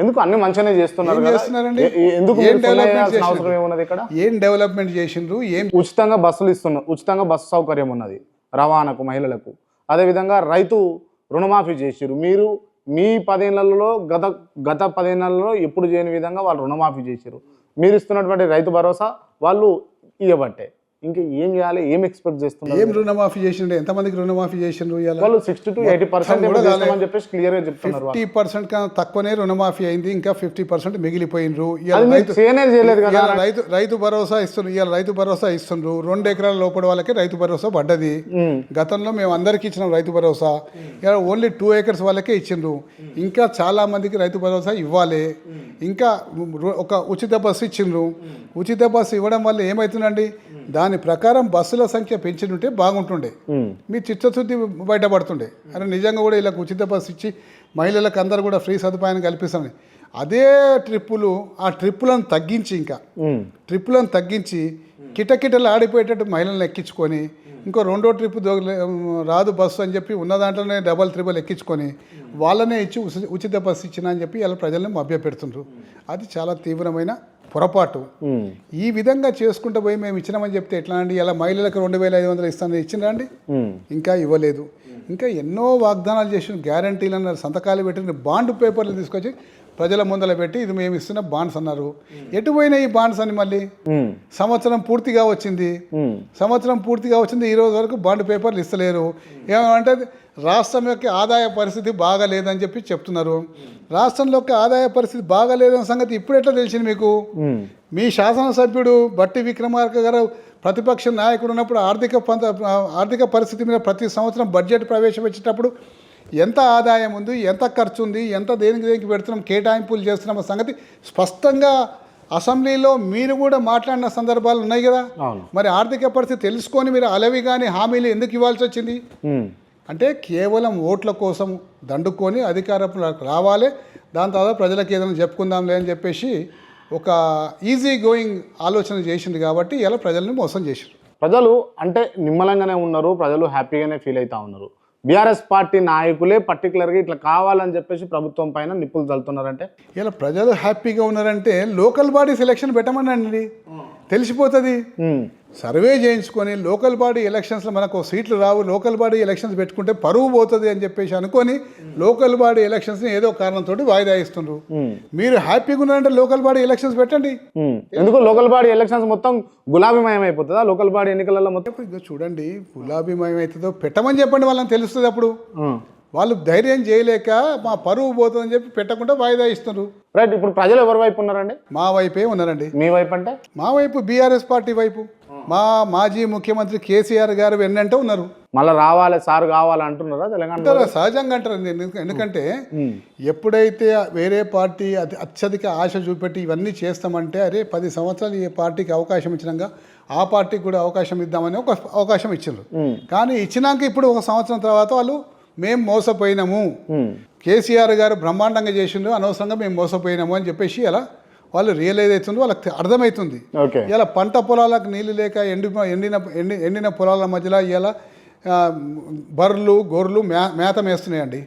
ఎందుకు అన్ని మంచిగానే చేస్తున్నారు ఏం కదా? చేస్తున్నారండి? ఎందుకు ఏం మీరు డెవలప్మెంట్ చేయాల్సిన అవసరం ఏమున్నది ఇక్కడ? ఏం డెవలప్మెంట్ చేసిండ్రు? ఏం ఉచితంగా బస్సులు ఇస్తున్నారు, ఉచితంగా బస్సు సౌకర్యం ఉన్నది రవాణాకు మహిళలకు. అదేవిధంగా రైతు రుణమాఫీ చేసిరు. మీరు మీ 10 ఏళ్లలో గత 10 ఏళ్లలో ఎప్పుడు చేయని విధంగా వాళ్ళు రుణమాఫీ చేసిరు. మీరు ఇస్తున్నటువంటి రైతు భరోసా వాళ్ళు ఇవ్వబట్టే. ఇంకా ఏం చేయాలి? ఏం ఎక్స్పెక్ట్ చేస్తున్నారు? ఏం రుణమాఫీ చేసిండ్రు? ఎంతమందికి రుణమాఫీ చేసిండ్రు? వాళ్ళు 60 to 80% చేస్తామని చెప్పేసి క్లియర్ గా చెప్తున్నారు. 50% కన్నా తక్కువనే రుణమాఫీ అయింది, ఇంకా 50% మిగిలిపోయినరు. రైతు భరోసా ఇస్తున్నారు. ఇవాళ రైతు భరోసా ఇస్తుండ్రు. 2 ఎకరాల లోపల వాళ్ళకి రైతు భరోసా పడ్డది. గతంలో మేము అందరికి ఇచ్చినాం రైతు భరోసా. ఇవాళ ఓన్లీ 2 acres వాళ్ళకే ఇచ్చిండ్రు. ఇంకా చాలా మందికి రైతు భరోసా ఇవ్వాలి. ఇంకా ఒక ఉచిత బస్సు ఇచ్చిండ్రు. ఉచిత బస్సు ఇవ్వడం వల్ల ఏమవుతుందండి, దాని ప్రకారం బస్సుల సంఖ్య పెంచుంటే బాగుంటుండే, మీ చిత్తశుద్ధి బయటపడుతుండే. అని నిజంగా కూడా ఇలా ఉచిత బస్సు ఇచ్చి మహిళలకు అందరూ కూడా ఫ్రీ సదుపాయాన్ని కల్పిస్తామని అదే ట్రిప్పులు, ఆ ట్రిప్పులను తగ్గించి, ఇంకా ట్రిప్పులను తగ్గించి కిటకిటలు ఆడిపోయేటట్టు మహిళలను ఎక్కించుకొని ఇంకో 2వ ట్రిప్ రాదు బస్సు అని చెప్పి ఉన్న దాంట్లోనే డబల్ ట్రిపుల్ ఎక్కించుకొని వాళ్ళనే ఇచ్చి ఉచిత బస్సు ఇచ్చిన అని చెప్పి ఇలా ప్రజల్ని మభ్యపెడుతుండ్రు. అది చాలా తీవ్రమైన పొరపాటు. ఈ విధంగా చేసుకుంటూ పోయి మేము ఇచ్చినామని చెప్తే ఎట్లా అండి? ఇలా మహిళలకు 2500 ఇస్తాను ఇచ్చినా అండి? ఇంకా ఇవ్వలేదు. ఇంకా ఎన్నో వాగ్దానాలు చేసిన, గ్యారంటీలు అన్నారు, సంతకాలు పెట్టిన బాండ్ పేపర్లు తీసుకొచ్చి ప్రజల ముందర పెట్టి ఇది మేము ఇస్తున్న బాండ్స్ అన్నారు. ఎటు పోయినా ఈ బాండ్స్ అని? మళ్ళీ సంవత్సరం పూర్తిగా వచ్చింది, ఈ రోజు వరకు బాండ్ పేపర్లు ఇస్తలేరు. ఏమంటే రాష్ట్రం యొక్క ఆదాయ పరిస్థితి బాగాలేదని చెప్పి చెప్తున్నారు. రాష్ట్రంలో ఆదాయ పరిస్థితి బాగాలేదన్న సంగతి ఇప్పుడు ఎట్లా తెలిసింది మీకు? మీ శాసనసభ్యుడు బట్టి విక్రమార్క గారు ప్రతిపక్ష నాయకుడు ఉన్నప్పుడు ఆర్థిక పరిస్థితి మీద ప్రతి సంవత్సరం బడ్జెట్ ప్రవేశపెట్టేటప్పుడు ఎంత ఆదాయం ఉంది, ఎంత ఖర్చు ఉంది, ఎంత దేనికి పెడుతున్నాం, కేటాయింపులు చేస్తున్నాం సంగతి స్పష్టంగా అసెంబ్లీలో మీరు కూడా మాట్లాడిన సందర్భాలు ఉన్నాయి కదా. మరి ఆర్థిక పరిస్థితి తెలుసుకొని మీరు అలవి కానీ హామీలు ఎందుకు ఇవ్వాల్సి వచ్చింది? అంటే కేవలం ఓట్ల కోసం దండుకొని అధికారంలోకి రావాలి, దాని తర్వాత ప్రజలకు ఏదైనా చెప్పుకుందాంలే అని చెప్పేసి ఒక ఈజీ గోయింగ్ ఆలోచన చేసింది. కాబట్టి ఇలా ప్రజల్ని మోసం చేశారు. ప్రజలు అంటే నిమ్మలంగానే ఉన్నారు, ప్రజలు హ్యాపీగానే ఫీల్ అవుతా ఉన్నారు. బీఆర్ఎస్ పార్టీ నాయకులే పర్టికులర్గా ఇట్లా కావాలని చెప్పేసి ప్రభుత్వం పైన నిప్పులు చల్లుతున్నారంటే ఇలా ప్రజలు హ్యాపీగా ఉన్నారంటే లోకల్ బాడీ సెలక్షన్ పెట్టమనండి, తెలిసిపోతుంది. సర్వే చేయించుకొని లోకల్ బాడీ ఎలక్షన్స్లో మనకు సీట్లు రావు, లోకల్ బాడీ ఎలక్షన్స్ పెట్టుకుంటే పరువు పోతుంది అని చెప్పేసి అనుకొని లోకల్ బాడీ ఎలక్షన్స్ని ఏదో కారణంతో వాయిదా ఇస్తున్నారు. మీరు హ్యాపీగా ఉన్నారంటే లోకల్ బాడీ ఎలక్షన్స్ పెట్టండి. ఎందుకు లోకల్ బాడీ ఎలక్షన్స్ మొత్తం గులాబీమయం అయిపోతుందా? లోకల్ బాడీ ఎన్నికలలో మొత్తం చూడండి, గులాబీమయం అవుతుందో పెట్టమని చెప్పండి, వాళ్ళని తెలుస్తుంది. అప్పుడు వాళ్ళు ధైర్యం చేయలేక మా పరువు పోతుందని చెప్పి పెట్టకుండా వాయిదా ఇస్తున్నారు. రైట్. ఇప్పుడు ప్రజలు ఎవరి వైపు ఉన్నారండి? మా వైపే ఉన్నారండి. మీ వైపు అంటే? మా వైపు బీఆర్ఎస్ పార్టీ వైపు. మా మాజీ ముఖ్యమంత్రి కేసీఆర్ గారు వెన్నంటే ఉన్నారు. మళ్ళీ రావాలి సార్ కావాలి అంటున్నారా తెలంగాణ? సహజంగా అంటారు. ఎందుకంటే ఎప్పుడైతే వేరే పార్టీ అత్యధిక ఆశ చూపెట్టి ఇవన్నీ చేస్తామంటే, అరే 10 సంవత్సరాలు ఈ పార్టీకి అవకాశం ఇచ్చినాక ఆ పార్టీకి కూడా అవకాశం ఇద్దామని ఒక అవకాశం ఇచ్చిండ్రు. కానీ ఇచ్చినాక ఇప్పుడు 1 సంవత్సరం తర్వాత వాళ్ళు మేము మోసపోయినాము, కేసీఆర్ గారు బ్రహ్మాండంగా చేసిండ్రు, అనవసరంగా మేము మోసపోయినాము అని చెప్పేసి అలా వాళ్ళు రియలైజ్ అవుతుంది, వాళ్ళకి అర్థమవుతుంది. ఇలా పంట పొలాలకు నీళ్ళు లేక ఎండిన పొలాల మధ్యలో ఇలా బర్రెలు గొర్రెలు మేత మేస్తున్నాయండి.